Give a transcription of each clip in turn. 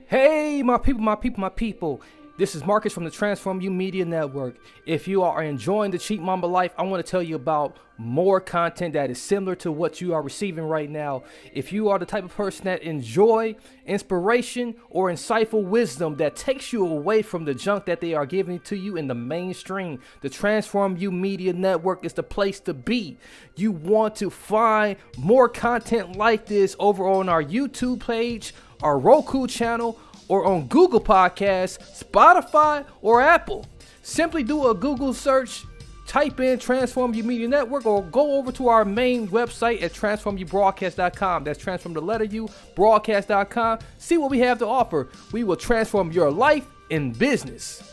Hey, my people, my people, my people. This is Marcus from the Transform You Media Network. If you are enjoying the Cheap Mama life, I want to tell you about more content that is similar to what you are receiving right now. If you are the type of person that enjoy inspiration or insightful wisdom that takes you away from the junk that they are giving to you in the mainstream, the Transform You Media Network is the place to be. You want to find more content like this over on our YouTube page, our Roku channel, or on Google Podcasts, Spotify, or Apple. Simply do a Google search, type in Transform You Media Network, or go over to our main website at transformyoubroadcast.com. That's transform the letter U, broadcast.com. See what we have to offer. We will transform your life and business.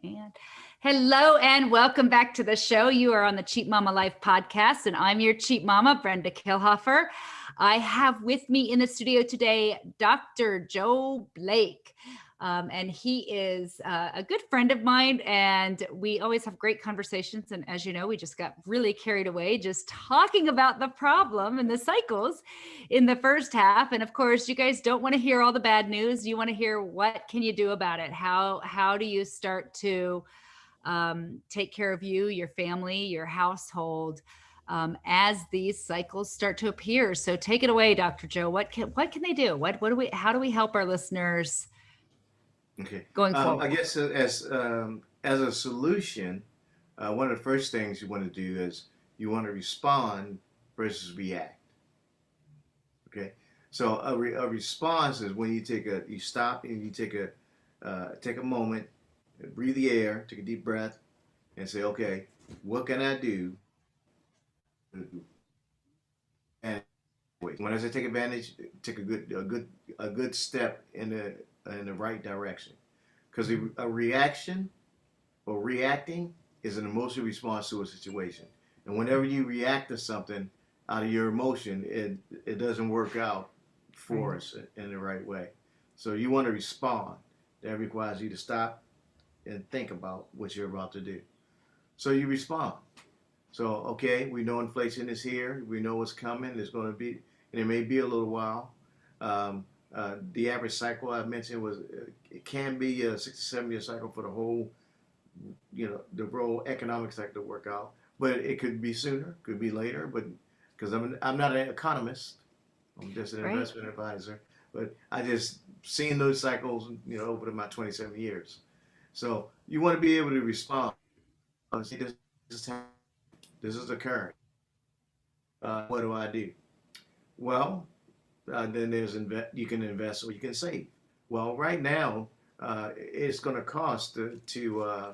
And hello and welcome back to the show. You are on the Cheap Mama Life podcast, and I'm your Cheap Mama, Brenda Kilhofer. I have with me in the studio today, Dr. Joe Blake. And he is a good friend of mine, and we always have great conversations. And as you know, we just got really carried away just talking about the problem and the cycles in the first half. And of course, you guys don't want to hear all the bad news. You want to hear what can you do about it? How do you start to take care of you, your family, your household, as these cycles start to appear? So take it away, Dr. Joe. What can they do? How do we help our listeners? Okay. Going forward. I guess as a solution, one of the first things you want to do is you want to respond versus react. Okay. So a response is when you stop and you take a moment, breathe the air, take a deep breath, and say, okay, what can I do? And when I say take advantage, take a good step in the right direction, because a reaction or reacting is an emotional response to a situation, and whenever you react to something out of your emotion, it doesn't work out for us in the right way. So you want to respond. That requires you to stop and think about what you're about to do. So you respond. So, okay, we know inflation is here. We know what's coming. It's going to be, and it may be a little while. The average cycle I mentioned it can be a 6 to 7 year cycle for the whole, the whole economic cycle to work out. But it could be sooner, could be later. But because I'm not an economist, I'm just an investment advisor. But I just seen those cycles, over my 27 years. So you want to be able to respond. See, this is occurring. What do I do? Well, then you can invest or you can save. Well, right now, it's going to cost to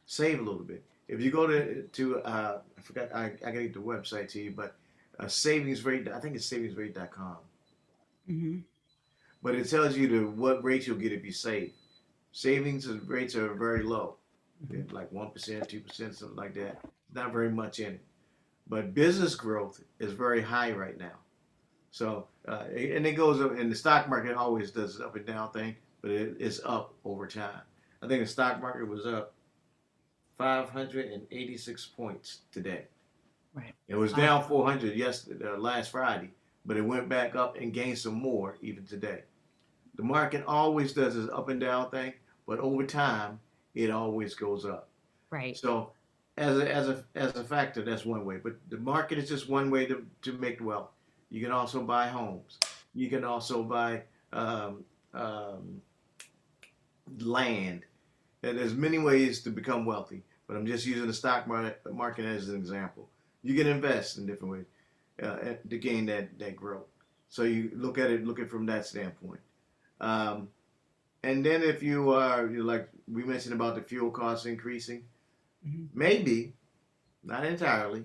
save a little bit. If you go to I forgot, I got to get the website to you, but savings rate, I think it's savingsrate.com. Mm-hmm. But it tells you what rate you'll get if you save. Savings rates are very low, like 1%, 2%, something like that. Not very much in it. But business growth is very high right now. So, and it goes up, and the stock market always does this up and down thing, but it's up over time. I think the stock market was up 586 points today. Right. It was down 400 last Friday, but it went back up and gained some more even today. The market always does this up and down thing, but over time, it always goes up. Right. So, as a factor, that's one way. But the market is just one way to make wealth. You can also buy homes. You can also buy land. And there's many ways to become wealthy. But I'm just using the stock market as an example. You can invest in different ways to gain that growth. So you look at it from that standpoint. And then if you're like we mentioned about the fuel costs increasing, maybe, not entirely,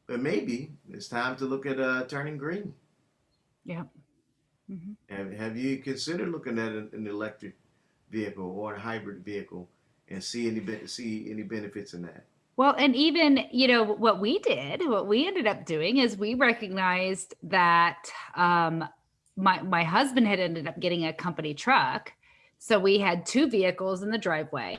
but maybe it's time to look at turning green. Yeah. Mm-hmm. Have you considered looking at an electric vehicle or a hybrid vehicle and see any benefits in that? Well, and even, what we ended up doing is we recognized that my husband had ended up getting a company truck. So we had 2 vehicles in the driveway,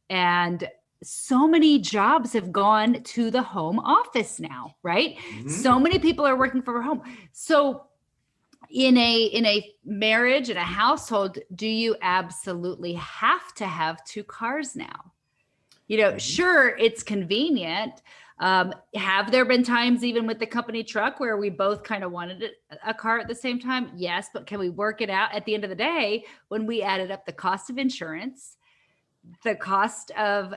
and so many jobs have gone to the home office now, right? Mm-hmm. So many people are working from home. So in a marriage, in a household, do you absolutely have to have two cars now? Sure, it's convenient. Have there been times, even with the company truck, where we both kind of wanted a car at the same time? Yes, but can we work it out? At the end of the day, when we added up the cost of insurance, the cost of,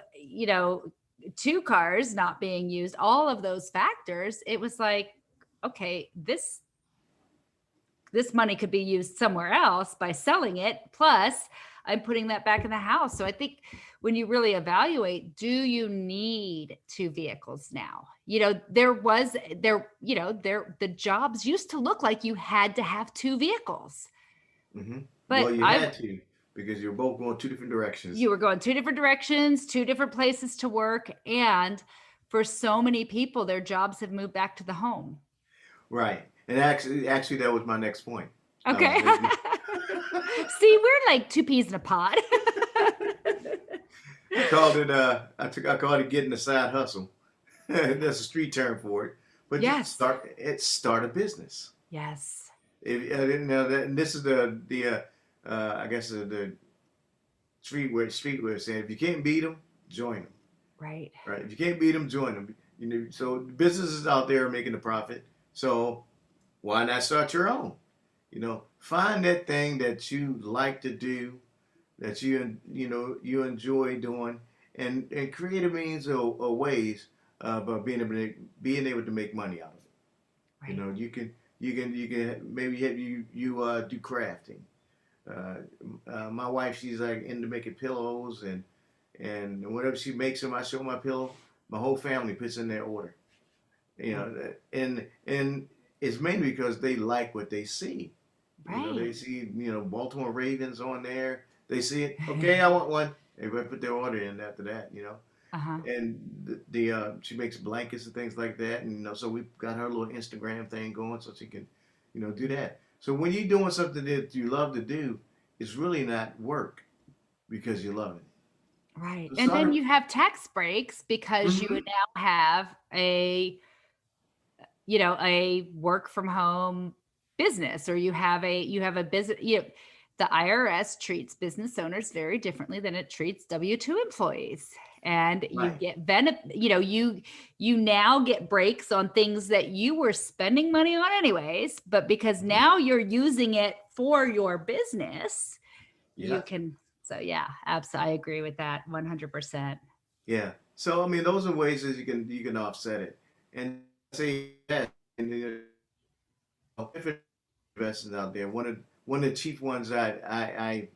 two cars not being used, all of those factors, it was like, okay, this money could be used somewhere else by selling it. Plus, I'm putting that back in the house. So I think when you really evaluate, do you need two vehicles now? The jobs used to look like you had to have two vehicles. Well, But you had to, because you're both going two different directions. You were going two different directions, two different places to work. And for so many people, their jobs have moved back to the home. Right. And actually, that was my next point. Okay. See, we're like two peas in a pod. I called it. I called it getting a side hustle. That's a street term for it. But Yes. start a business. Yes. And this is the I guess the street way of saying, if you can't beat them, join them. Right. Right. If you can't beat them, join them. So businesses out there are making a profit. So why not start your own? Find that thing that you like to do, that you enjoy doing, and create a means or ways by being able to make money out of it. Right. You can maybe you do crafting. My wife, she's like into making pillows, and whenever she makes them, I show my pillow. My whole family puts in their order. And it's mainly because they like what they see. Right. They see Baltimore Ravens on there. They see it. Okay, I want one. Everybody put their order in after that. Uh-huh. And she makes blankets and things like that. And so we've got her little Instagram thing going, so she can do that. So when you're doing something that you love to do, it's really not work, because you love it. Right. So And then you have tax breaks because you Mhm. would now have a work from home business, or you have a business. The IRS treats business owners very differently than it treats W-2 employees. And you Right. get benefit, you now get breaks on things that you were spending money on anyways, but because now you're using it for your business, you Yeah. can. So yeah, absolutely. I agree with that 100%. Yeah. So I mean, those are ways that you can offset it. And say that, and different investors out there. One of the cheap ones I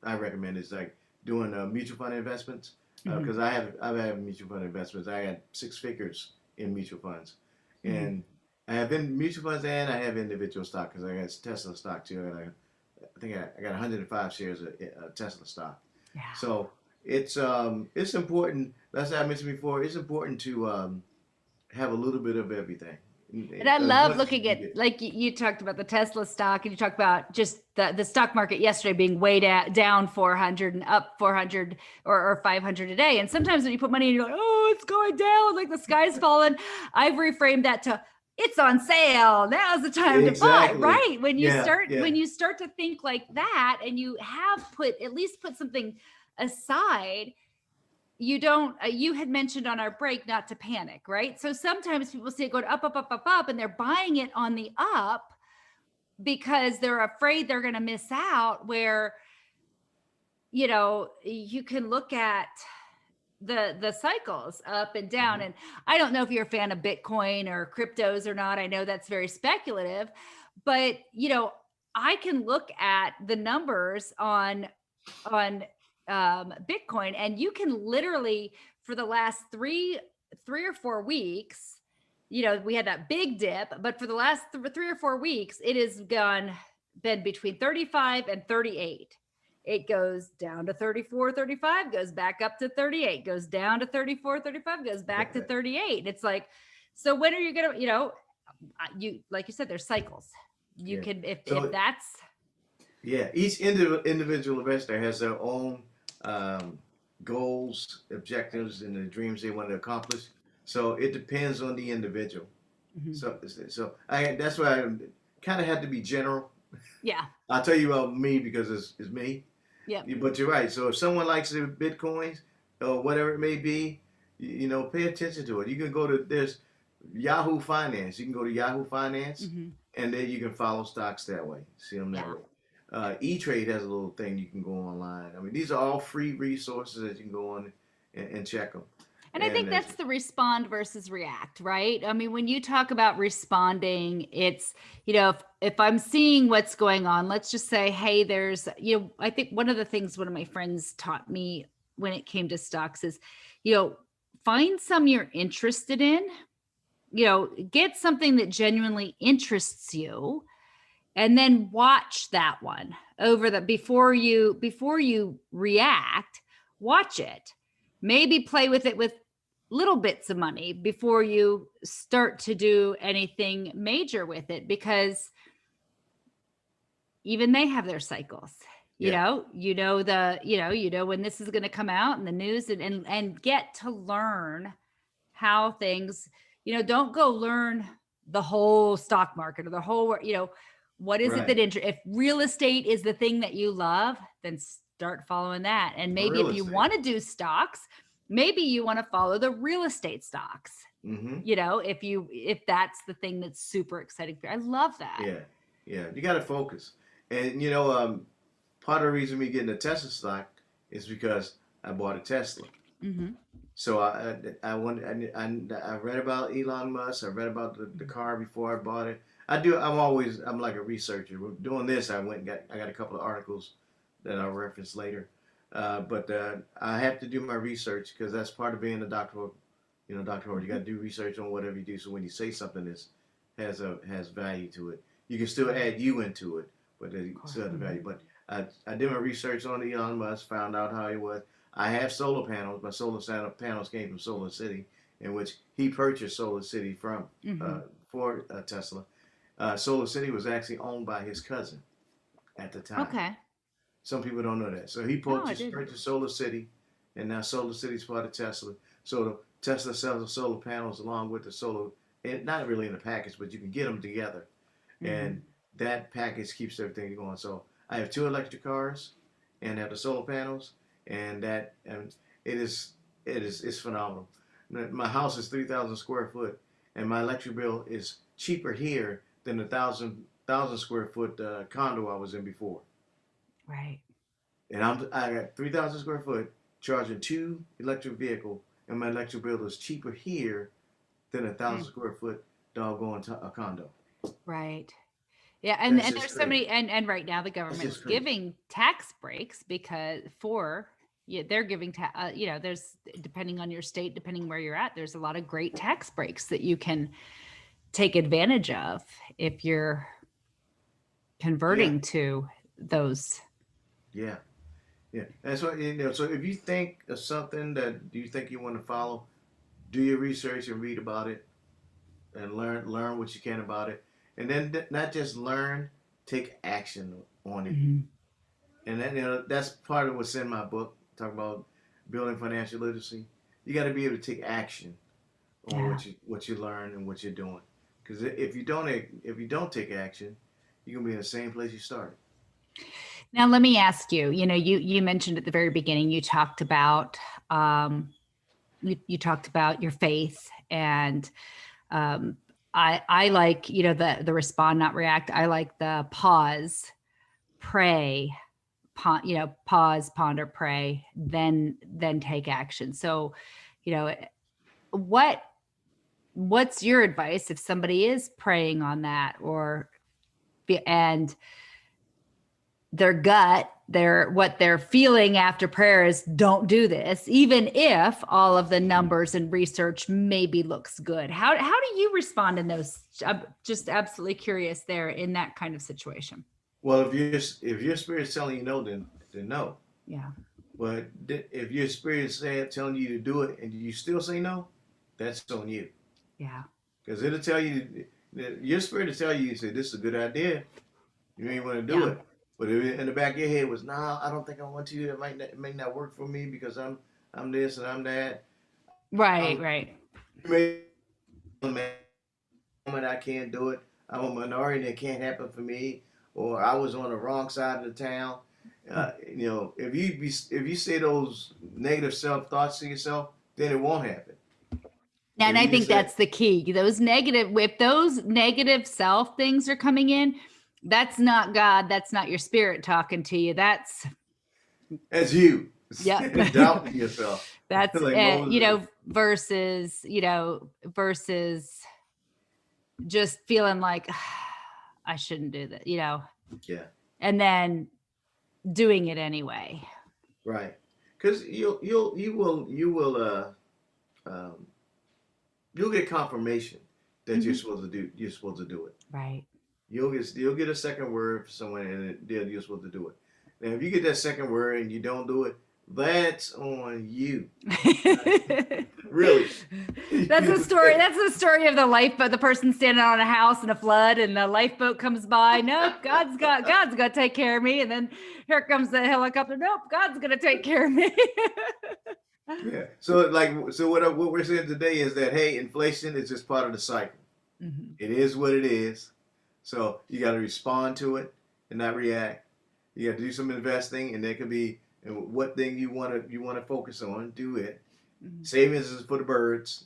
recommend is like doing mutual fund investments, because I have mutual fund investments. I got 6 figures in mutual funds, and I have mutual funds, and I have individual stock, because I got Tesla stock too. And I think I got 105 shares of Tesla stock. Yeah. So it's important. That's what I mentioned before. It's important to have a little bit of everything. And I As love much as you looking can at, get. like you talked about the Tesla stock, and you talked about just the stock market yesterday being way down 400 and up 400 or 500 a day. And sometimes when you put money in, you're like, oh, it's going down, like the sky's falling. I've reframed that to, it's on sale. Now's the time to buy, Exactly. right? When you Yeah, start, yeah. when you start to think like that, and you have at least put something aside, you don't, you had mentioned on our break not to panic, right? So sometimes people see it going up, up, up, up, up, and they're buying it on the up because they're afraid they're going to miss out, where, you can look at the cycles up and down. And I don't know if you're a fan of Bitcoin or cryptos or not. I know that's very speculative, but I can look at the numbers on Bitcoin, and you can literally, for the last three or 4 weeks, we had that big dip, but for the last 3 or 4 weeks, it has been between 35 and 38. It goes down to 34, 35, goes back up to 38, goes down to 34, 35, goes back to 38. And it's like, so when are you going to, like you said, there's cycles. You Yeah. can, if So that's, yeah, each individual investor has their own goals, objectives, and the dreams they want to accomplish. So it depends on the individual. So that's why kind of had to be general. Yeah. I'll tell you about me because it's me. Yep. But you're right. So if someone likes the Bitcoins or whatever it may be, pay attention to it. You can go to this Yahoo Finance. You can go to Yahoo Finance, Hmm. and then you can follow stocks that way. See them that Yeah. way. E-Trade has a little thing you can go online. I mean, these are all free resources that you can go on and check them. And I And think that's the respond versus react, right? I mean, when you talk about responding, it's, if I'm seeing what's going on, let's just say, hey, I think one of the things one of my friends taught me when it came to stocks is, find some you're interested in, get something that genuinely interests you, and then watch that one before you react, watch it. Maybe play with it with little bits of money before you start to do anything major with it, because even they have their cycles. yeah, When this is going to come out in the news, and get to learn how things, don't go learn the whole stock market or the whole, what is it right. that if real estate is the thing that you love, then start following that. And maybe Real if you estate. want to do stocks, maybe you want to follow the real estate stocks, Mm-hmm. if that's the thing that's super exciting for you. I love that. Yeah, yeah. You got to focus. And part of the reason me getting a Tesla stock is because I bought a Tesla. Mm-hmm. So I read about Elon Musk. I read about the car before I bought it. I'm like a researcher. Doing this, I got a couple of articles that I'll reference later. But I have to do my research because that's part of being a doctor. Doctor, you got to do research on whatever you do. So when you say something that has value to it, you can still add you into it, but it still has the value. But I did my research on Elon Musk, found out how he was. I have solar panels. My solar panels came from Solar City, in which he purchased Solar City from Mm-hmm. for Tesla. Solar City was actually owned by his cousin at the time. Okay. Some people don't know that. So he No, I purchased didn't. Solar City, and now Solar City's part of Tesla. So the Tesla sells the solar panels along with the solar, and not really in a package, but you can get them together, Mm-hmm. and that package keeps everything going. So I have two electric cars, and have the solar panels, and it's phenomenal. My house is 3,000 square foot, and my electric bill is cheaper here than the thousand square foot condo I was in before. Right. And I got 3,000 square foot charging two electric vehicle, and my electric bill is cheaper here than a Mm. 1,000 square foot doggone a condo. Right. Yeah, That's and just there's so crazy. many, and right now the That's government's just crazy. giving tax breaks because they're giving there's, depending on your state, depending where you're at, there's a lot of great tax breaks that you can take advantage of if you're Yeah, converting to those. yeah, yeah. That's what So if you think of something that you think you want to follow, do your research and read about it, and learn what you can about it, and then not just learn, take action on it. Mhm. And then that's part of what's in my book, talking about building financial literacy. You got to be able to take action on Yeah. what you learn and what you're doing. Because if you don't take action, you're gonna be in the same place you started. Now let me ask you, you mentioned at the very beginning, um, you talked about your faith, and um, I like, the respond, not react. I like the pause, pray, pause, ponder, pray, then take action. So, you know, what what's your advice if somebody is praying on that, and their gut, what they're feeling after prayer is don't do this, even if all of the numbers and research maybe looks good. How do you respond in those? I'm just absolutely curious there in that kind of situation. Well, if your spirit's telling you no, then no. Yeah. But if your spirit's telling you to do it and you still say no, that's on you. Yeah. Because it'll tell you, your spirit will tell you, say this is a good idea. You ain't want to do Yeah. it. But if in the back of your head was, nah, I don't think I want to. It may not work for me because I'm this and I'm that. Right. I'm Right. you may moment I can't do it. I'm a minority and it can't happen for me, or I was on the wrong side of the town. If you say those negative self thoughts to yourself, then it won't happen. And If I you just think say, that's the key. If those negative self things are coming in, that's not God. That's not your spirit talking to you. That's, "As you yeah. doubting yourself," That's like Moses. versus just feeling like I shouldn't do that, Yeah, and then doing it anyway. right. Because um, you'll get confirmation that Mhm. you're supposed to do it. Right. You'll get a second word for someone and you're supposed to do it. Now, if you get that second word and you don't do it, that's on you. Really. That's a story. That's the story of the lifeboat. The person standing on a house in a flood, and the lifeboat comes by. Nope, God's gonna take care of me. And then here comes the helicopter. Nope, God's gonna take care of me. Yeah. So what we're saying today is that, hey, inflation is just part of the cycle. Mhm. It is what it is. So you got to respond to it and not react. You got to do some investing, and there could be what thing you want to focus on. Do it. Mhm. Savings is for the birds,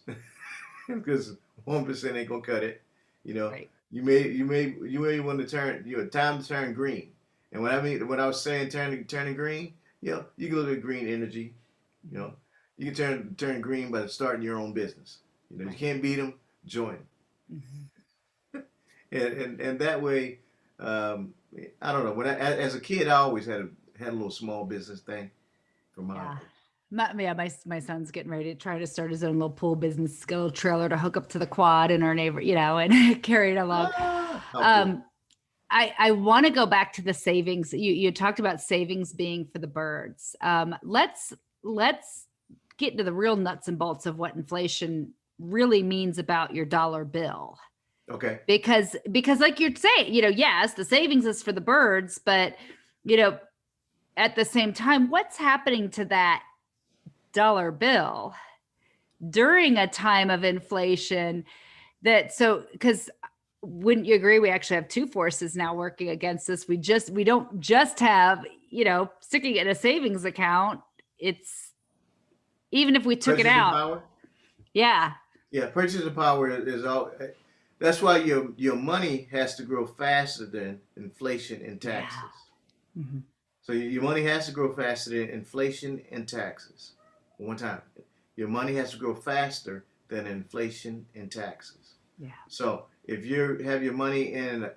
because 1% ain't gonna cut it. You know, Right. you may want to turn time to turn green. And when I was saying turning green, you can look at green energy. You know, you can turn green by starting your own business. You Right. can't beat them, join them. Mhm. And that way, um, I don't know. As a kid, I always had a little small business thing for my Yeah. My son's getting ready to try to start his own little pool business, get a little trailer to hook up to the quad in our neighbor, and carry it along. how cool. Um, I want to go back to the savings. You talked about savings being for the birds. Let's get into the real nuts and bolts of what inflation really means about your dollar bill. Okay. Because like you're saying, yes, the savings is for the birds, but you know, at the same time, what's happening to that dollar bill during a time of inflation? Because wouldn't you agree, we actually have two forces now working against us? We don't just have, sticking it in a savings account. It's, even if we took it Purchasing out. power. Yeah. Yeah, purchasing power is all. That's why your money has to grow faster than inflation and Yeah. taxes. Mhm. So your money has to grow faster than inflation and taxes. One time, your money has to grow faster than inflation and taxes. Yeah. So if you have your money in,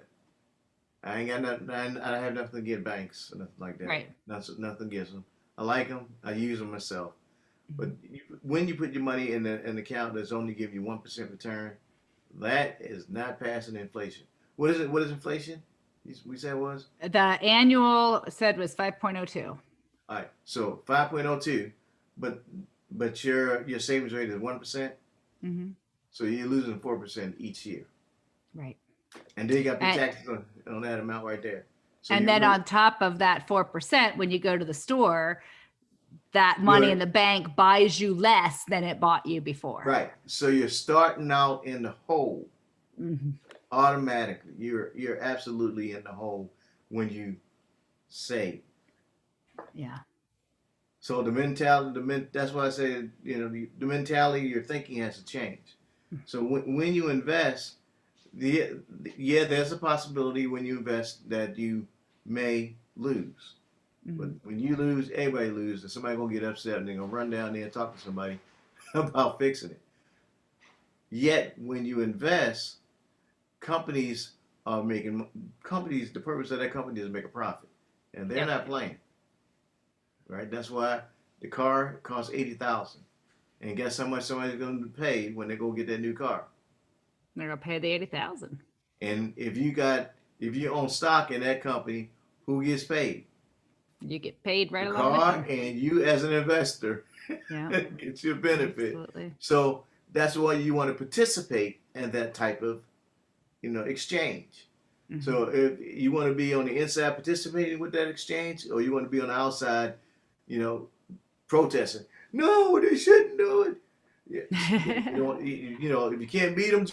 I ain't got nothing. I have nothing against banks or nothing like that. Right. Nothing against them. I like them. I use them myself. But Mhm. when you put your money in an account that's only giving you 1% return, that is not passing inflation. What is it? What is inflation? We said it was. The annual said was 5.02. All right. So 5.02, but your savings rate is 1%. Mm-hmm. So you're losing 4% each year, Right. and then you got to pay And, taxes on that amount right there. So and you then really on top of that 4%, when you go to the store, that money you're in the bank buys you less than it bought you before. right. So you're starting out in the hole Mm-hmm. automatically. You're absolutely in the hole when you save. Yeah. So the mentality, that's why I say, the mentality, your thinking has to change. So when you invest, yeah, there's a possibility when you invest that you may lose. But Mm-hmm. when you lose, everybody loses, and somebody gonna get upset and they're gonna run down there and talk to somebody about fixing it. Yet when you invest, companies the purpose of that company is to make a profit, and they're Yep. not playing. Right? That's why the car costs 80,000. And guess how much somebody's going to pay when they go get that new car? They're gonna pay the 80,000. And if you own stock in that company, who gets paid? You get paid right The along with car, them. and you as an investor Yeah. get your benefit. Absolutely. So that's why you want to participate in that type of exchange. Mm-hmm. So if you want to be on the inside participating with that exchange, or you want to be on the outside, protesting, no, they shouldn't do it. Yeah, if you can't beat them,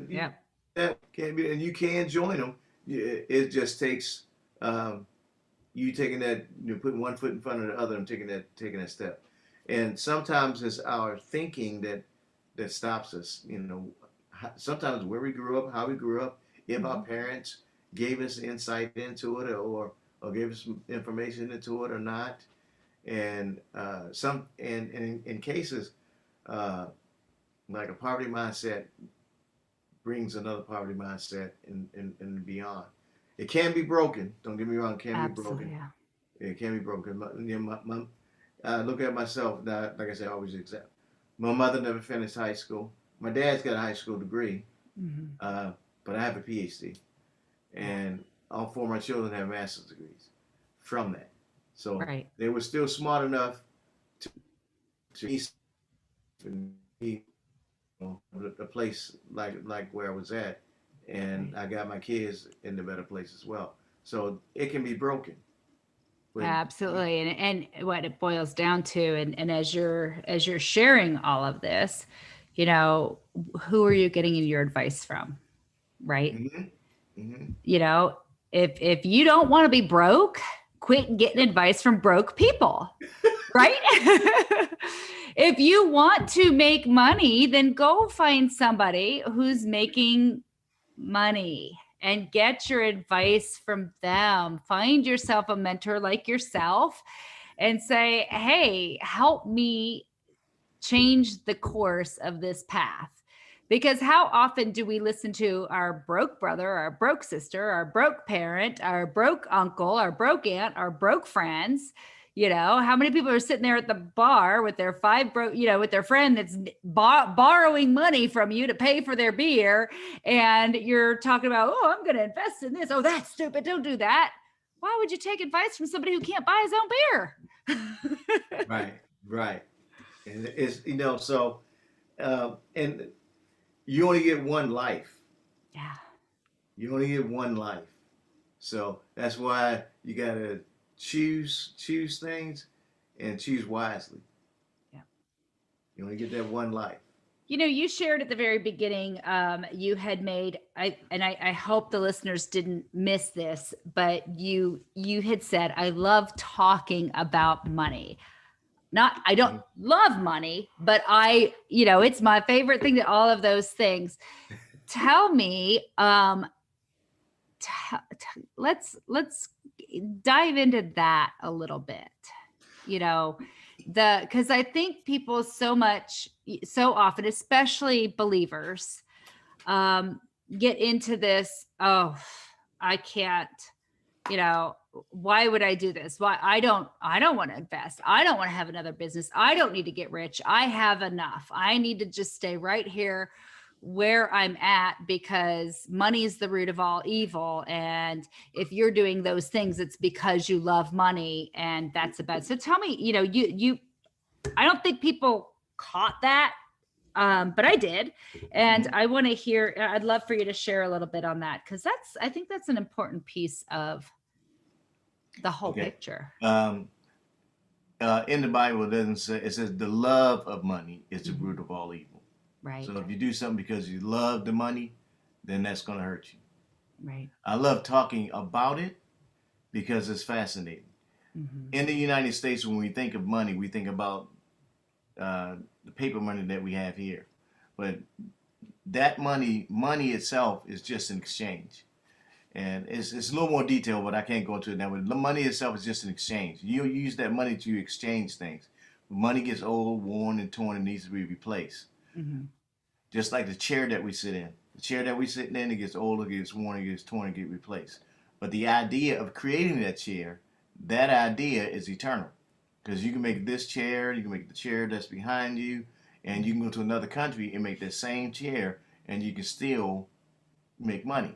Yeah. That can be, and you can join them. It just takes you taking that, putting one foot in front of the other and taking that step. And sometimes it's our thinking that stops us. Sometimes where we grew up, how we grew up, if our parents gave us insight into it, or gave us some information into it or not. And in cases like a poverty mindset brings another poverty mindset and beyond. It can be broken. Don't get me wrong. It can be Absolutely. broken. Yeah. It can be broken. Look at myself. Now, like I said, I always accept. My mother never finished high school. My dad's got a high school degree, but I have a PhD, and all four of my children have master's degrees from that. So Right. they were still smart enough to be a place like where I was at, and I got my kids in the better place as well. So it can be broken. But Absolutely. And what it boils down to, and as you're sharing all of this, who are you getting your advice from? Right. If you don't want to be broke, quit getting advice from broke people. Right. If you want to make money, then go find somebody who's making money and get your advice from them. Find yourself a mentor like yourself and say, hey, help me change the course of this path. Because how often do we listen to our broke brother, our broke sister, our broke parent, our broke uncle, our broke aunt, our broke friends? How many people are sitting there at the bar with their with their friend that's borrowing money from you to pay for their beer. And you're talking about, oh, I'm going to invest in this. Oh, that's stupid. Don't do that. Why would you take advice from somebody who can't buy his own beer? right. And it's, so, and you only get one life. Yeah. You only get one life. So that's why you got to choose things and choose wisely. Yeah. You only get that one life. You shared at the very beginning, you had made, I hope the listeners didn't miss this, but you had said, I love talking about money. I don't love money, but it's my favorite thing, to all of those things. Tell me, let's dive into that a little bit. Because I think people so often, especially believers, get into this, oh, I can't, why would I do this? Why I don't want to invest. I don't want to have another business. I don't need to get rich. I have enough. I need to just stay right here where I'm at, because money is the root of all evil. And if you're doing those things, it's because you love money, and that's about. So tell me, I don't think people caught that, but I did. And I want to hear, I'd love for you to share a little bit on that, because I think that's an important piece of the whole picture. In the Bible, it doesn't say, it says the love of money is the root of all evil. Right. So if you do something because you love the money, then that's going to hurt you. Right. I love talking about it because it's fascinating. In the United States, when we think of money, we think about the paper money that we have here. But that money itself is just an exchange. And it's a little more detailed, but I can't go into it now. But the money itself is just an exchange. You use that money to exchange things. When money gets old, worn, and torn, and needs to be replaced. Just like the chair that we sit in. The chair that we sit in, it gets old, it gets worn, it gets torn, it gets replaced. But the idea of creating that chair, that idea is eternal. Because you can make this chair, you can make the chair that's behind you, and you can go to another country and make that same chair, and you can still make money.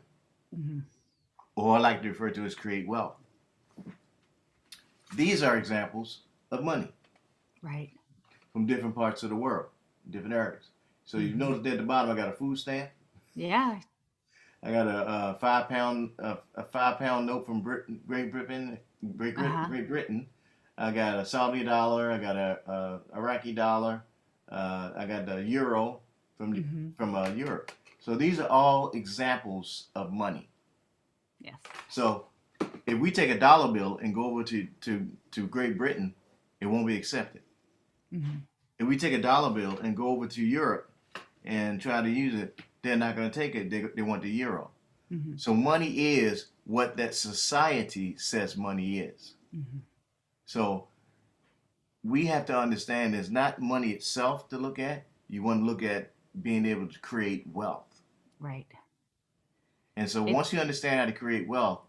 Or I like to refer to as create wealth. These are examples of money. Right. From different parts of the world, different areas. So you notice there at the bottom, I got a food stamp. Yeah. I got a 5 pound note from Great Britain. I got a Saudi dollar. I got a Iraqi dollar. I got the euro from Europe. So these are all examples of money. Yes. So if we take a dollar bill and go over to Great Britain, it won't be accepted. Mm-hmm. If we take a dollar bill and go over to Europe and try to use it, they're not going to take it. They want the euro. Mm-hmm. So money is what that society says money is. Mm-hmm. So we have to understand it's not money itself to look at. You want to look at being able to create wealth. Right. And so once you understand how to create wealth,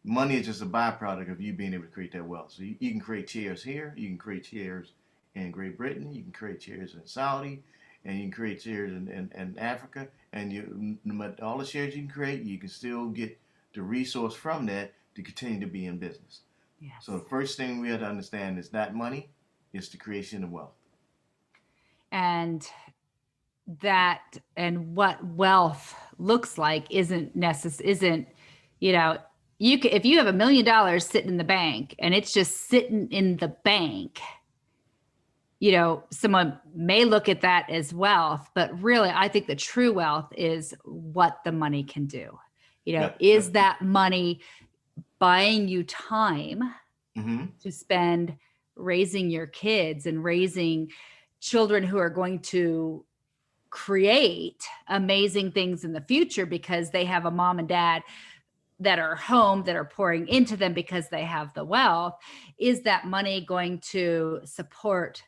money is just a byproduct of you being able to create that wealth. So you can create chairs here, you can create chairs in Great Britain, you can create chairs in Saudi, and you can create chairs in Africa, and all the shares you can create, you can still get the resource from that to continue to be in business. Yes. So the first thing we have to understand is not money, it's the creation of wealth. And what wealth looks like isn't you know, if you have $1 million sitting in the bank and it's just sitting in the bank, you know, someone may look at that as wealth, but really I think the true wealth is what the money can do. You know, is that money buying you time to spend raising your kids and raising children who are going to create amazing things in the future because they have a mom and dad that are home, that are pouring into them because they have the wealth? Is that money going to support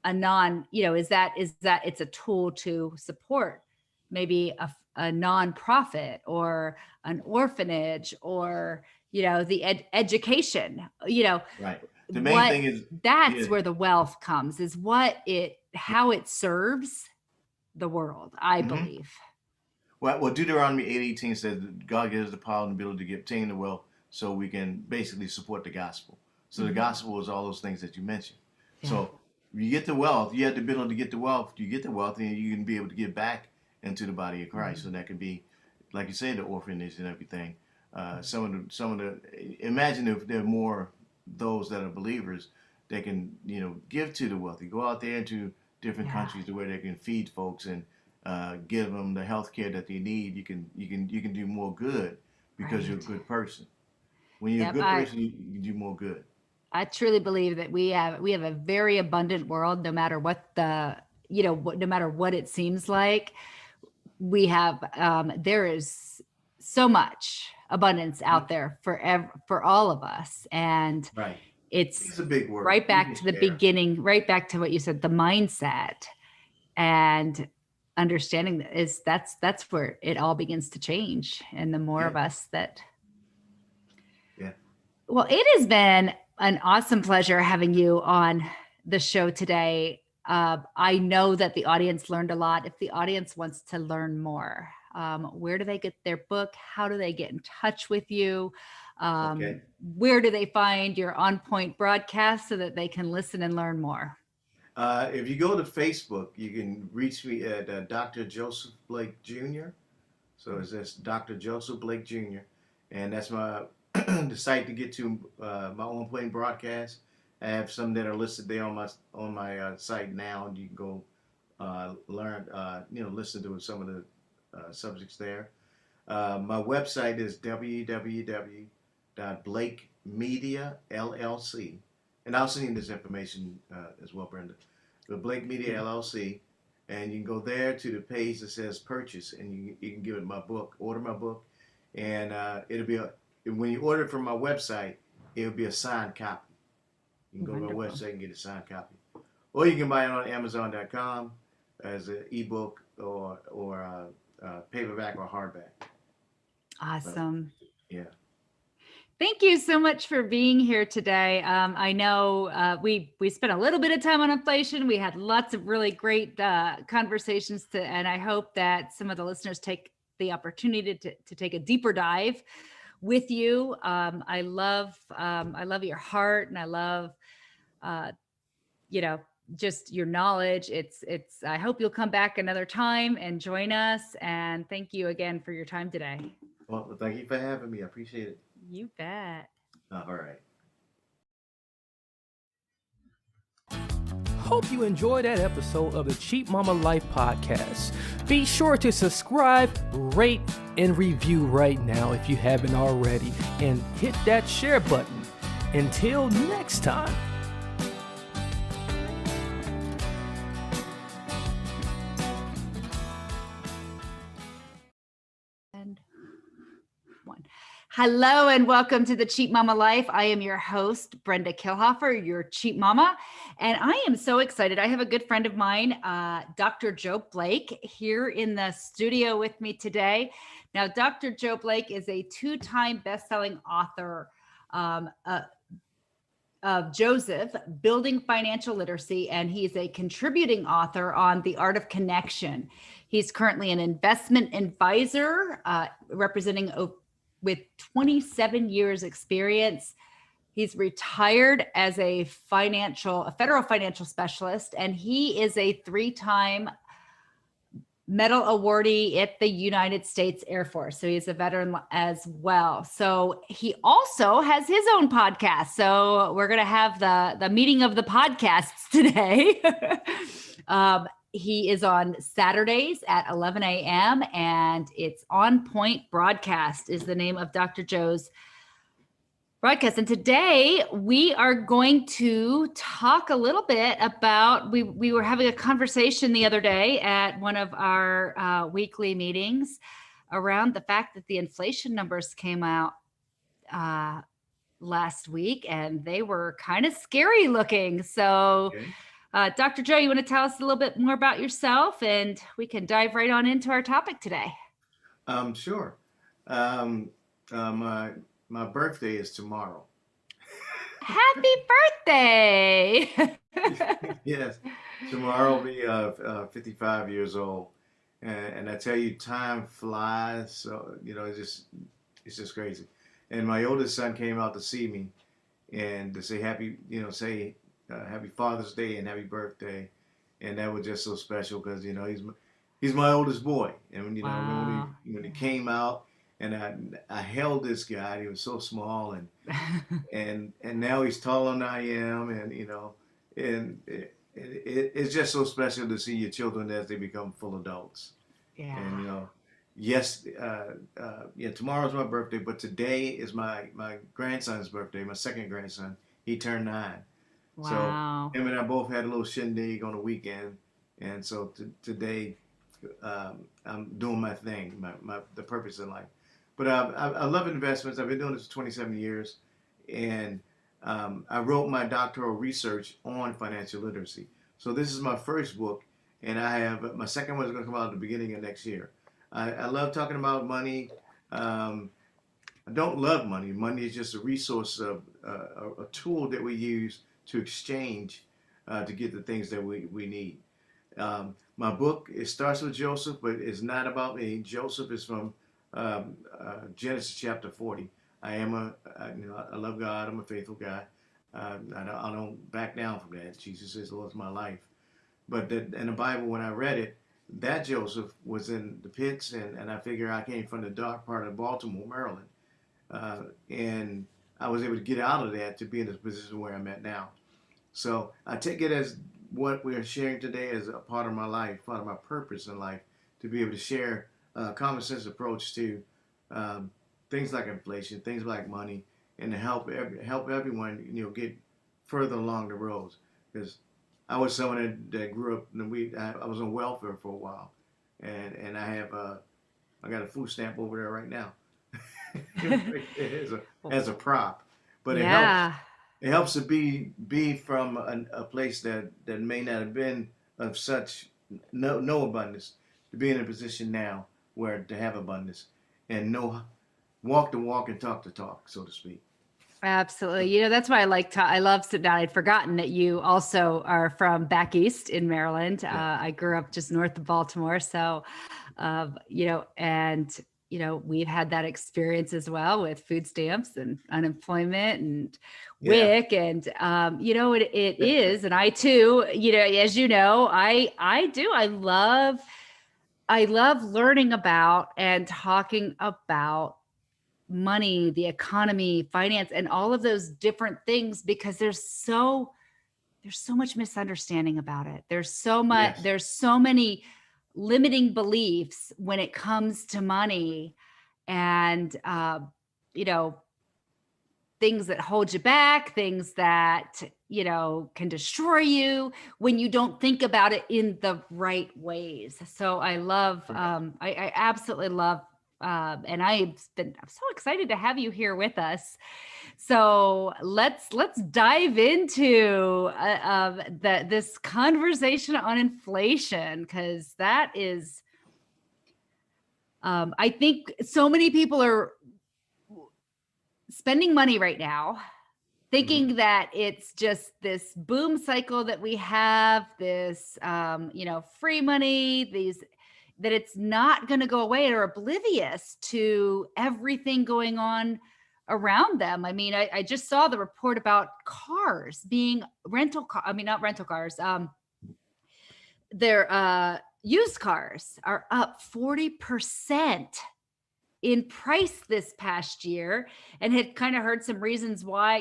is that it's a tool to support maybe a nonprofit or an orphanage or, you know, the education, you know, right. The main thing is that's where the wealth comes, is how it serves the world, I believe. Well, Deuteronomy 8:18 says that God gives us the power and ability to obtain the wealth so we can basically support the gospel. So the gospel is all those things that you mentioned. Yeah. So you get the wealth, you have the ability to get the wealth, you get the wealth, and you can be able to give back into the body of Christ. So that could be, like you say, the orphanage and everything. Some of the imagine if there are more those that are believers that can, you know, give to the wealthy. Go out there into different countries to where they can feed folks and give them the health care that they need. You can do more good because you're a good person. When you're a good person, you can do more good. I truly believe that we have a very abundant world, no matter what no matter what it seems like. We have there is so much abundance out there for all of us, and it's a big word. Right back to the beginning, right back to what you said, the mindset and understanding that's where it all begins to change. And the more of us that. Well, it has been an awesome pleasure having you on the show today. I know that the audience learned a lot. If the audience wants to learn more, where do they get their book? How do they get in touch with you? Where do they find your On Point broadcast so that they can listen and learn more? If you go to Facebook, you can reach me at Dr. Joseph Blake Jr. So it's just Dr. Joseph Blake Jr. And that's my the site to get to my On Point broadcast. I have some that are listed there on my site now, and you can go learn, listen to some of the subjects there. My website is www.blakemediallc, and I'll send you this information as well, Brenda. But Blake Media LLC, and you can go there to the page that says purchase, and you can give it my book, order my book, and it'll be when you order it from my website, it'll be a signed copy. You can go to my website and get a signed copy. Or you can buy it on Amazon.com as an ebook or paperback or hardback. Awesome. Yeah. Thank you so much for being here today. I know we spent a little bit of time on inflation. We had lots of really great conversations and I hope that some of the listeners take the opportunity to take a deeper dive with you. I love your heart, and I love, just your knowledge. I hope you'll come back another time and join us. And thank you again for your time today. Well, thank you for having me. I appreciate it. You bet. All right. hope you enjoyed that episode of the Cheap Mama Life podcast. Be sure to subscribe, rate, and review right now if you haven't already, and hit that share button. Until next time. Hello and welcome to the Cheap Mama Life. I am your host, Brenda Kilhofer, your Cheap Mama. And I am so excited. I have a good friend of mine, Dr. Joe Blake, here in the studio with me today. Now, Dr. Joe Blake is a two-time best-selling author of Joseph, Building Financial Literacy, and he's a contributing author on The Art of Connection. He's currently an investment advisor representing with 27 years experience. He's retired as a federal financial specialist, and he is a three-time medal awardee at the United States Air Force. So he's a veteran as well. So he also has his own podcast. So we're going to have the meeting of the podcasts today. He is on Saturdays at 11 a.m. and it's On Point Broadcast is the name of Dr. Joe's broadcast. And today we are going to talk a little bit about, we were having a conversation the other day at one of our weekly meetings around the fact that the inflation numbers came out last week and they were kind of scary looking. So Okay. Dr. Joe, you want to tell us a little bit more about yourself and we can dive right on into our topic today. Sure. My birthday is tomorrow. Happy birthday. Yes, tomorrow I'll be 55 years old, and I tell you, time flies. So it's just crazy. And my oldest son came out to see me, and to say happy Father's Day and happy birthday, and that was just so special because he's my oldest boy, and when Wow. when he came out. And I held this guy. He was so small, and now he's taller than I am, and it's just so special to see your children as they become full adults. Yeah. And yes, tomorrow's my birthday, but today is my grandson's birthday. My second grandson, he turned 9. Wow. So him and I both had a little shindig on the weekend, and so today I'm doing my thing, the purpose in life. But I love investments. I've been doing this for 27 years, and I wrote my doctoral research on financial literacy. So this is my first book, and I have my second one is going to come out at the beginning of next year. I love talking about money. I don't love money. Money is just a resource, a tool that we use to exchange to get the things that we need. My book, it starts with Joseph, but it's not about me. Joseph is from Genesis chapter 40. I love God. I'm a faithful guy. I don't back down from that. Jesus is the Lord of my life. But in the Bible, when I read it, that Joseph was in the pits, and I figure I came from the dark part of Baltimore, Maryland, and I was able to get out of that to be in this position where I'm at now. So I take it as what we're sharing today as a part of my life, part of my purpose in life, to be able to share a common sense approach to things like inflation, things like money, and to help everyone get further along the roads. Because I was someone that grew up, and I was on welfare for a while, and I got a food stamp over there right now as a prop, but Yeah. it helps to be from a place that may not have been of such no abundance, to be in a position now where to have abundance and walk the walk and talk the talk, so to speak. Absolutely. That's why I love sit down. I'd forgotten that you also are from back east in Maryland. Yeah. I grew up just north of Baltimore. So, we've had that experience as well with food stamps and unemployment and Yeah. WIC. And, it is. And I too, as you know, I love learning about and talking about money, the economy, finance, and all of those different things because there's so there's so much misunderstanding about it. Yes. There's so many limiting beliefs when it comes to money, and you know, things that hold you back, things that, you know, can destroy you when you don't think about it in the right ways. So I love, I absolutely love, and I'm so excited to have you here with us. So let's dive into this conversation on inflation, because that is, I think so many people are spending money right now thinking that it's just this boom cycle that we have, this you know, free money, that it's not going to go away, or oblivious to everything going on around them. I mean, I just saw the report about cars being not rental cars. Their used cars are up 40% in price this past year, and had kind of heard some reasons why,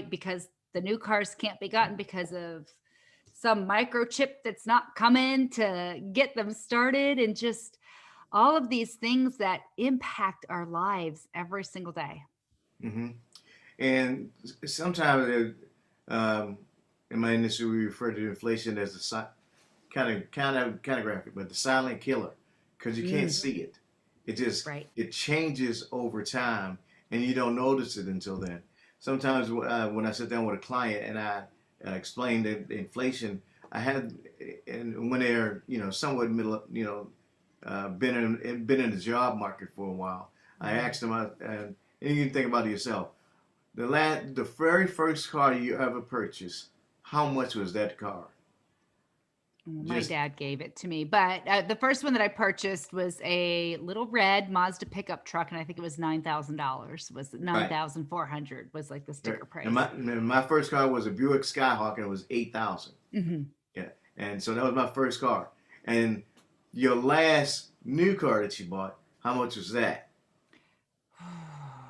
because the new cars can't be gotten because of some microchip that's not coming to get them started, and just all of these things that impact our lives every single day. Mm-hmm. And sometimes in my industry, we refer to inflation as a kind of graphic, but the silent killer, because you can't see it. It just it changes over time, and you don't notice it until then. Sometimes when I sit down with a client and I explain that inflation, and when they're somewhat middle, been in the job market for a while, I ask them, and you can think about it yourself. The very first car you ever purchased, how much was that car? My dad gave it to me, but the first one that I purchased was a little red Mazda pickup truck, and I think it was $9,000. Was $9,400 was like the sticker price. And my first car was a Buick Skyhawk, and it was $8,000. Yeah, and so that was my first car. And your last new car that you bought, how much was that?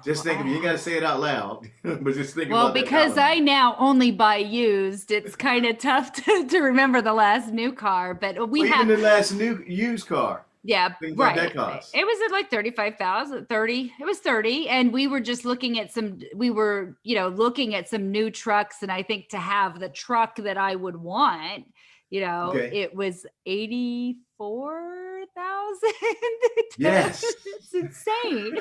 Just think of it. You got to say it out loud, but just think about that. Well, because I now only buy used, it's kind of tough to remember the last new car. But even the last new used car. Yeah, right. That cost. It was at like 35,000, 30. It was 30, and we were just looking at some. We were, looking at some new trucks, and I think to have the truck that I would want, it was 84,000. Yes, it's insane.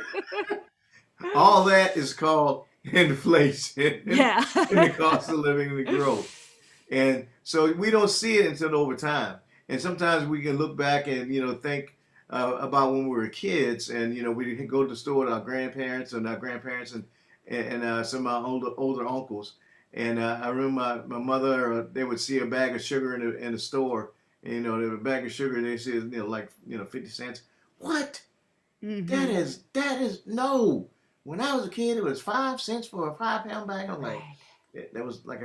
All that is called inflation. Yeah. And the cost of living and the growth. And so we don't see it until over time. And sometimes we can look back and, think about when we were kids, and, we go to the store with our grandparents and some of our older uncles. And I remember my mother, they would see a bag of sugar in the store. And, a bag of sugar, they say, 50 cents. What? Mm-hmm. That is no. When I was a kid, it was 5 cents for a 5-pound bag. I'm like, that was like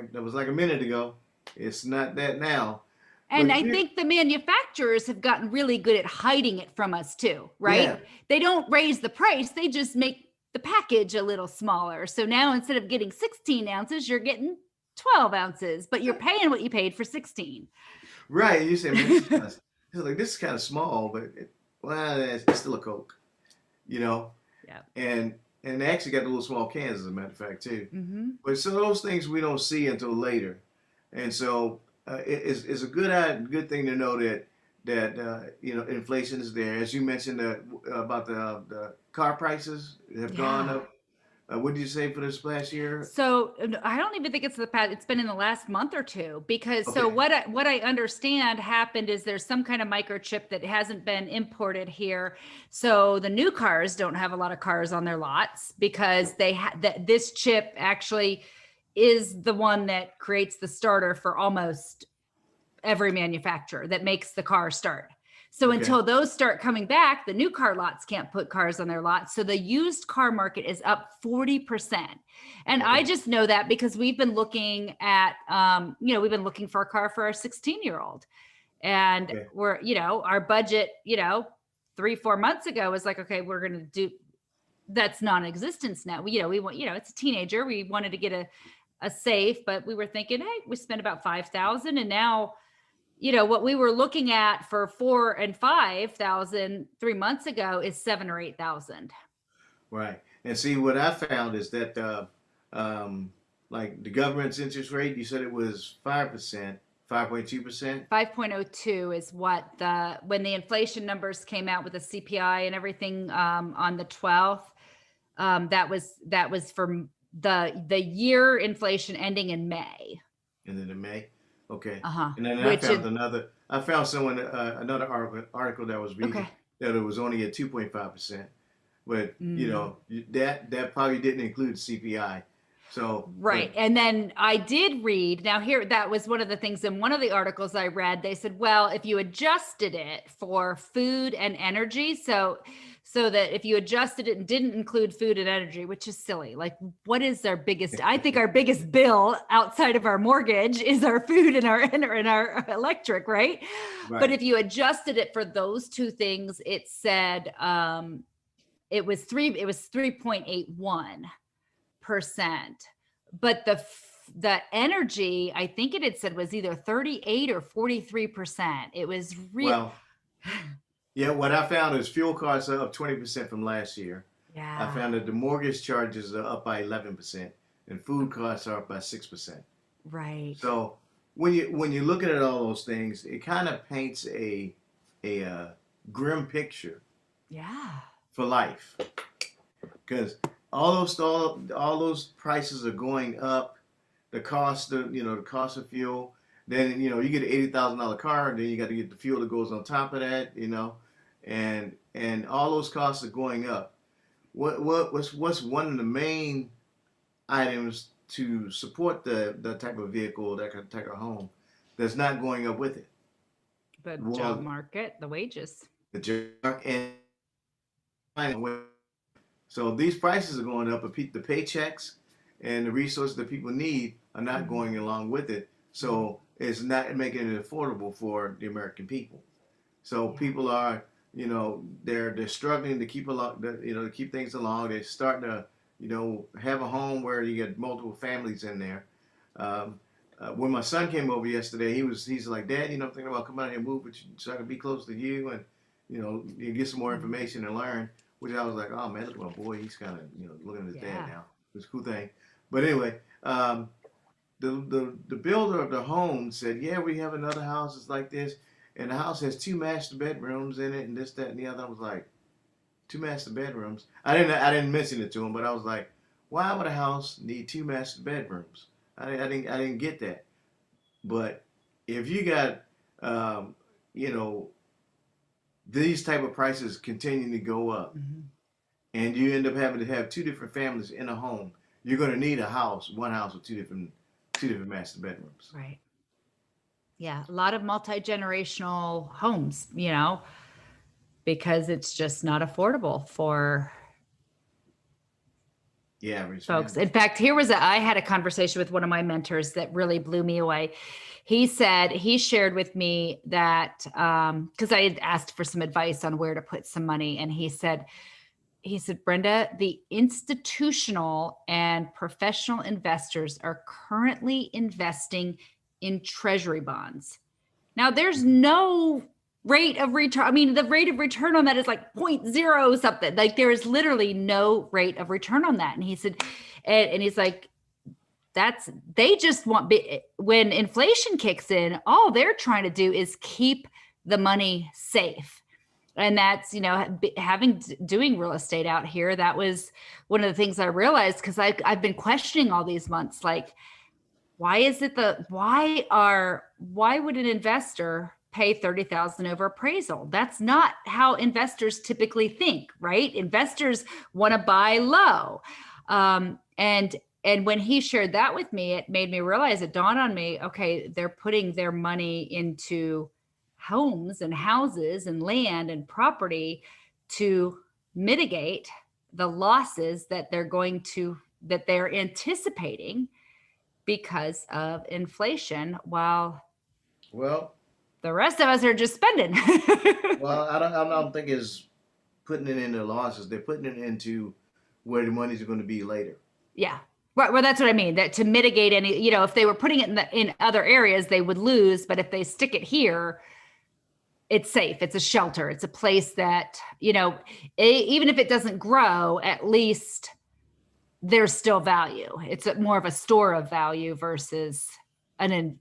a minute ago. It's not that now. And I think the manufacturers have gotten really good at hiding it from us too, right? Yeah. They don't raise the price; they just make the package a little smaller. So now instead of getting 16 ounces, you're getting 12 ounces, but you're paying what you paid for 16. Right? You say, man, this is kind of small, but it's still a Coke, Yeah. And they actually got the little small cans, as a matter of fact, too. Mm-hmm. But so those things we don't see until later. And so it's a good thing to know that inflation is there. As you mentioned about the car prices have gone up. What did you say for this last year? So I don't even think it's the past. It's been in the last month or two, because so what I understand happened is there's some kind of microchip that hasn't been imported here. So the new cars don't have a lot of cars on their lots, because this chip actually is the one that creates the starter for almost every manufacturer that makes the car start. So until those start coming back, the new car lots can't put cars on their lots. So the used car market is up 40%. And I just know that because we've been looking at, we've been looking for a car for our 16-year-old. And we're, our budget, 3-4 months ago was like, okay, we're going to do, that's non-existence now. We want, it's a teenager. We wanted to get a safe, but we were thinking, hey, we spent about 5,000, and now, what we were looking at for 4 and 5,000 3 months ago is 7 or 8,000. Right. And see, what I found is that like the government's interest rate, you said it was 5%, 5.2%. 5.02 is what when the inflation numbers came out with the CPI and everything on the 12th. That was for the year inflation ending in May. And then in May, okay. Uh-huh. And then I found someone another article that was reading that it was only at 2.5%, but that probably didn't include CPI. So right. And then I did read, now here, that was one of the things in one of the articles I read. They said, well, if you adjusted it for food and energy, so that if you adjusted it and didn't include food and energy, which is silly. Like, what is our biggest, I think our biggest bill outside of our mortgage is our food and our electric, right? But if you adjusted it for those two things, it said it was 3.81%. But the energy, I think it had said, was either 38 or 43%. It was real. Well, yeah, what I found is fuel costs are up 20% from last year. Yeah. I found that the mortgage charges are up by 11% and food costs are up by 6%. Right. So when you look at all those things, it kind of paints a grim picture. Yeah. For life, because all those prices are going up. The cost of fuel. Then you get an $80,000 car, and then you got to get the fuel that goes on top of that. And all those costs are going up. What's one of the main items to support the type of vehicle, that type of home, that's not going up with it? The job market, the wages. The job and so these prices are going up, but the paychecks and the resources that people need are not going along with it. So it's not making it affordable for the American people. So people are, they're struggling to keep to keep things along. They're starting to, have a home where you get multiple families in there. When my son came over yesterday, he's like, Dad, I'm thinking about coming out here and move with you so I can be close to you and, you get some more information and learn. Which I was like, oh man, look at my boy. He's kind of, looking at his dad now. It's a cool thing. But anyway, the builder of the home said, yeah, we have another house that's like this, and the house has 2 master bedrooms in it, and this, that, and the other. I was like, 2 master bedrooms. I didn't mention it to him, but I was like, why would a house need 2 master bedrooms? I didn't get that. But if you got, these type of prices continue to go up, and you end up having to have 2 different families in a home, you're going to need one house with two different master bedrooms. Right. Yeah, a lot of multi-generational homes, because it's just not affordable for folks. In fact, I had a conversation with one of my mentors that really blew me away. He shared with me that, because I had asked for some advice on where to put some money. And he said, Brenda, the institutional and professional investors are currently investing in treasury bonds. Now there's no rate of return. I mean, the rate of return on that is like 0.0 something. Like there is literally no rate of return on that. And he said, and he's like, they just want, when inflation kicks in, all they're trying to do is keep the money safe. And that's, doing real estate out here, that was one of the things I realized, because I've been questioning all these months, like, why would an investor pay $30,000 over appraisal? That's not how investors typically think, right? Investors want to buy low. And when he shared that with me, it made me realize, it dawned on me, okay, they're putting their money into homes and houses and land and property to mitigate the losses that they're anticipating because of inflation, while the rest of us are just spending. Well, I don't think it's putting it into losses. They're putting it into where the money's going to be later. Yeah. Right. Well, that's what I mean. That to mitigate any, if they were putting it in other areas, they would lose. But if they stick it here, it's safe. It's a shelter. It's a place that, even if it doesn't grow, at least there's still value. It's more of a store of value versus kind of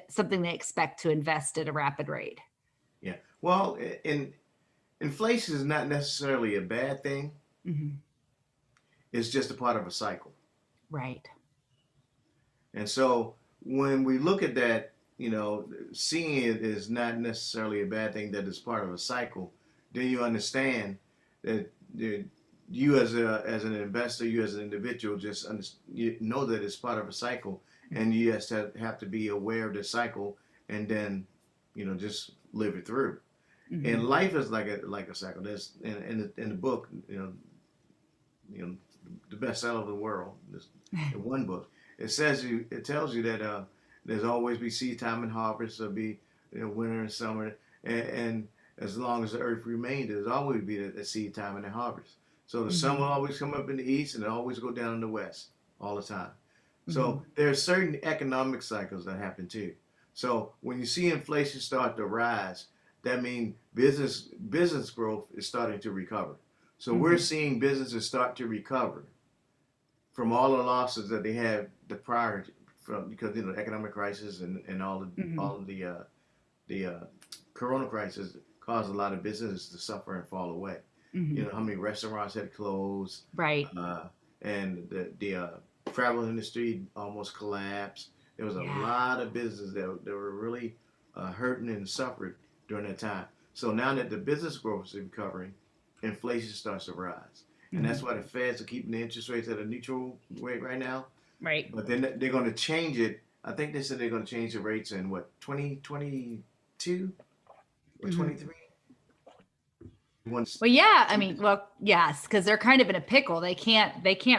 something they expect to invest at a rapid rate. Yeah. Well, inflation is not necessarily a bad thing. Mm-hmm. It's just a part of a cycle. Right. And so when we look at that, seeing it is not necessarily a bad thing, that it's part of a cycle, then you understand that you as an investor, you as an individual, you know that it's part of a cycle, and you just have to be aware of the cycle, and then just live it through. Mm-hmm. And life is like a cycle. There's in the book, the best seller of the world, in one book, it tells you that there's always be seed time and harvest. There'll be winter and summer, and as long as the earth remains, there's always be a seed time and a harvest. So the sun will always come up in the east and it always go down in the west all the time. So there are certain economic cycles that happen too. So when you see inflation start to rise, that means business growth is starting to recover. So we're seeing businesses start to recover from all the losses that they had because economic crisis and all of the corona crisis caused a lot of businesses to suffer and fall away. How many restaurants had closed, right? And the travel industry almost collapsed. There was a lot of businesses that were really hurting and suffered during that time. So now that the business growth is recovering, inflation starts to rise. And that's why the Feds are keeping the interest rates at a neutral rate right now. Right. But then they're going to change it. I think they said they're going to change the rates in 2022 or 23? Well, yeah, I mean, well, yes, because they're kind of in a pickle. They can't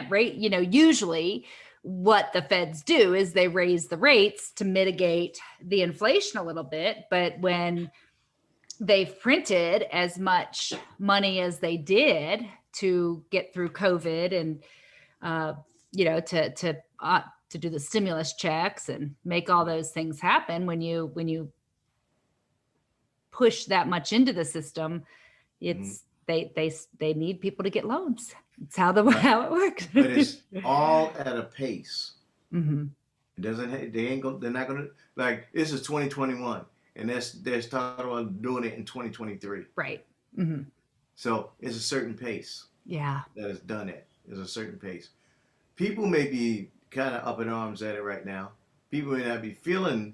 rate, usually what the Feds do is they raise the rates to mitigate the inflation a little bit. But when they've printed as much money as they did to get through COVID and, to do the stimulus checks and make all those things happen, when you push that much into the system, it's they need people to get loans. It's how it works. But it's all at a pace. Mm-hmm. They're not gonna, like, this is 2021 and they're talking about doing it in 2023. Right. Mm-hmm. So it's a certain pace. Yeah. That is done at. There's a certain pace. People may be kind of up in arms at it right now. People may not be feeling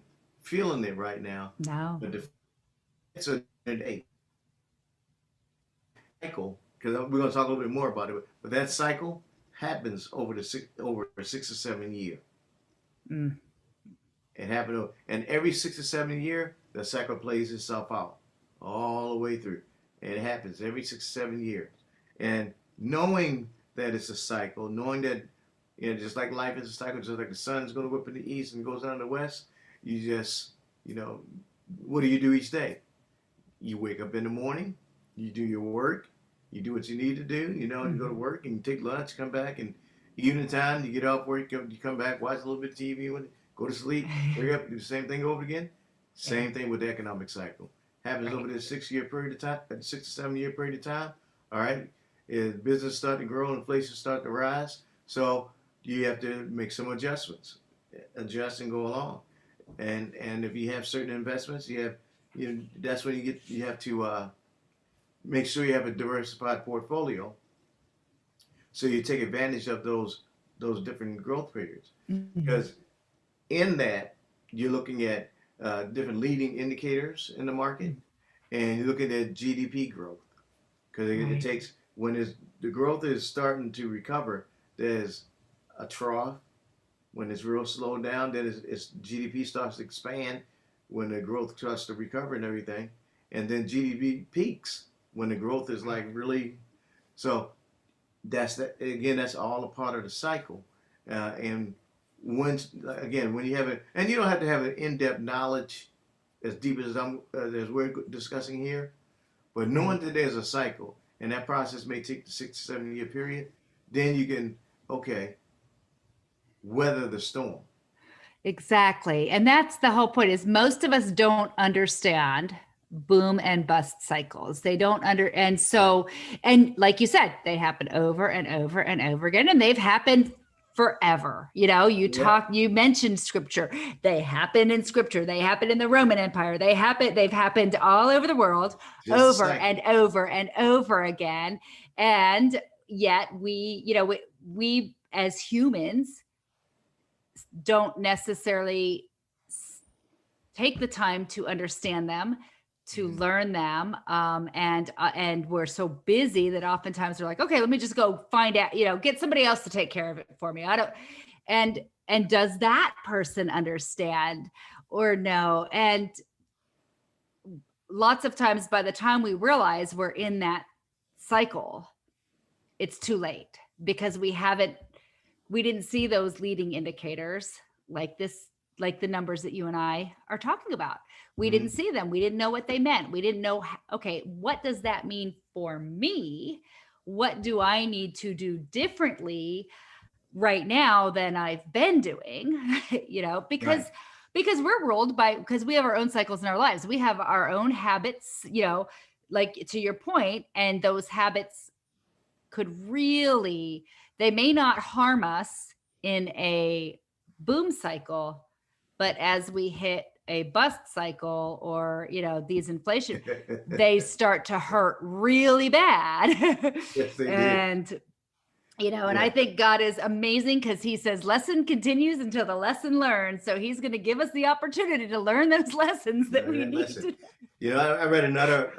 it right now. No. But it's a cycle, because we're going to talk a little bit more about it. But that cycle happens over 6 or 7 years. Mm. It happened, and every 6 or 7 year, the cycle plays itself out all the way through. And it happens every 6 or 7 years. And knowing that it's a cycle, knowing that, just like life is a cycle, just like the sun's going to go up in the east and goes down in the west, you just, what do you do each day? You wake up in the morning, you do your work, you do what you need to do, you go to work and you take lunch, come back, and evening time, you get off work, you come back, watch a little bit of TV, go to sleep, wake up, do the same thing over again. Same thing with the economic cycle. Happens over this 6 year period of time, 6 to 7 year period of time. All right. Business start to grow, inflation start to rise. So you have to make some adjustments, adjust and go along. And if you have certain investments, that's when you have to make sure you have a diversified portfolio. So you take advantage of those different growth periods. Because in that, you're looking at different leading indicators in the market, and you're looking at GDP growth, because it takes, when the growth is starting to recover, there's a trough when it's real slowed down, then it's GDP starts to expand when the growth starts to recover and everything, and then GDP peaks when the growth is like really. So that's all a part of the cycle, and when you have it, and you don't have to have an in-depth knowledge as deep as we're discussing here, but knowing that there's a cycle and that process may take the 6 to 7 year period, then you can, okay, weather the storm. Exactly. And that's the whole point is most of us don't understand boom and bust cycles. They don't and so, and like you said, they happen over and over and over again, and they've happened forever. You mentioned scripture. They happen in scripture. They happen in the Roman Empire. They've happened all over the world, over and over and over again. And yet we as humans don't necessarily take the time to understand them, to learn them, and we're so busy that oftentimes we're like, okay, let me just go find out, get somebody else to take care of it for me. And does that person understand or no? And lots of times by the time we realize we're in that cycle, it's too late because we didn't see those leading indicators like the numbers that you and I are talking about. We didn't see them. We didn't know what they meant. We didn't know, okay, what does that mean for me? What do I need to do differently right now than I've been doing? Because we're ruled because we have our own cycles in our lives. We have our own habits, like to your point, and those habits could really, they may not harm us in a boom cycle, but as we hit a bust cycle or, these inflation, they start to hurt really bad. Yes, they and, did. And I think God is amazing because he says lesson continues until the lesson learned. So he's going to give us the opportunity to learn those lessons that we need to. I read I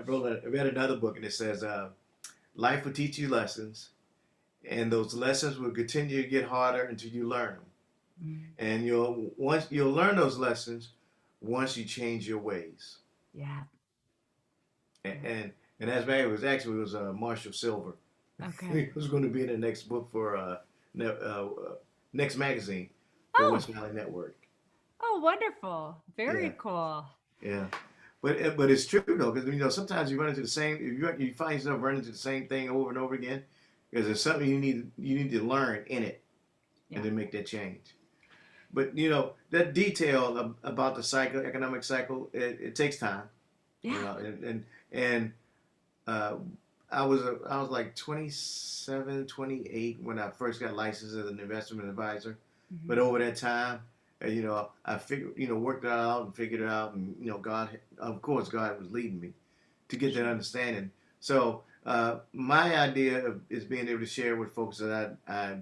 read another book, and it says, life will teach you lessons, and those lessons will continue to get harder until you learn them. And you'll learn those lessons once you change your ways. Yeah. And as bad, it was Marshall Silver. Okay. It was going to be in the next book for next magazine for West Valley Network. Oh, wonderful! Very cool. Yeah. But it's true though, because sometimes you run into the same. You find yourself running into the same thing over and over again, because there's something you need to learn in it, and then make that change. But that detail about the economic cycle, it takes time. Yeah. I was like 27, 28 when I first got licensed as an investment advisor. But over that time, I figured, worked it out and figured it out, and God was leading me to get that understanding. So my idea is being able to share with folks that I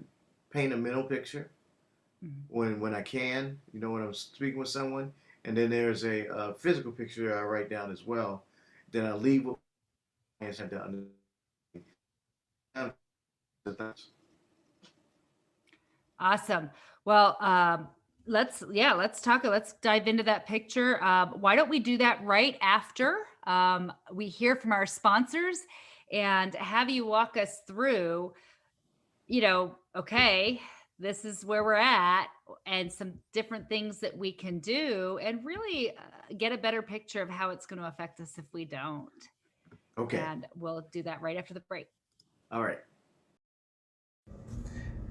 paint a mental picture when I can, when I'm speaking with someone, and then there's a physical picture I write down as well that I leave with clients have to understand. Awesome. Well, let's dive into that picture. Why don't we do that right after we hear from our sponsors and have you walk us through, okay, this is where we're at and some different things that we can do and really get a better picture of how it's going to affect us if we don't. Okay. And we'll do that right after the break. All right.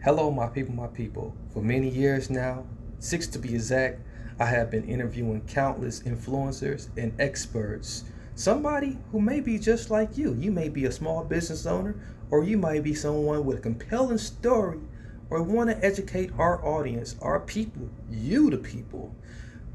Hello, my people. For many years now, 6 to be exact, I have been interviewing countless influencers and experts. Somebody who may be just like you. You may be a small business owner, or you might be someone with a compelling story, or want to educate our audience, our people, you the people.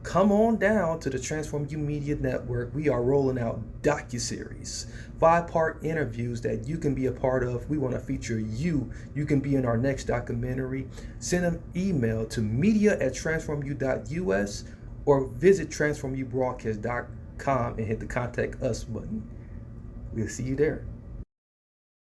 Come on down to the Transform You Media Network. We are rolling out docuseries, 5-part interviews that you can be a part of. We want to feature you. You can be in our next documentary. Send an email to media@transformu.us or visit transformubroadcast.com and hit the contact us button. We'll see you there.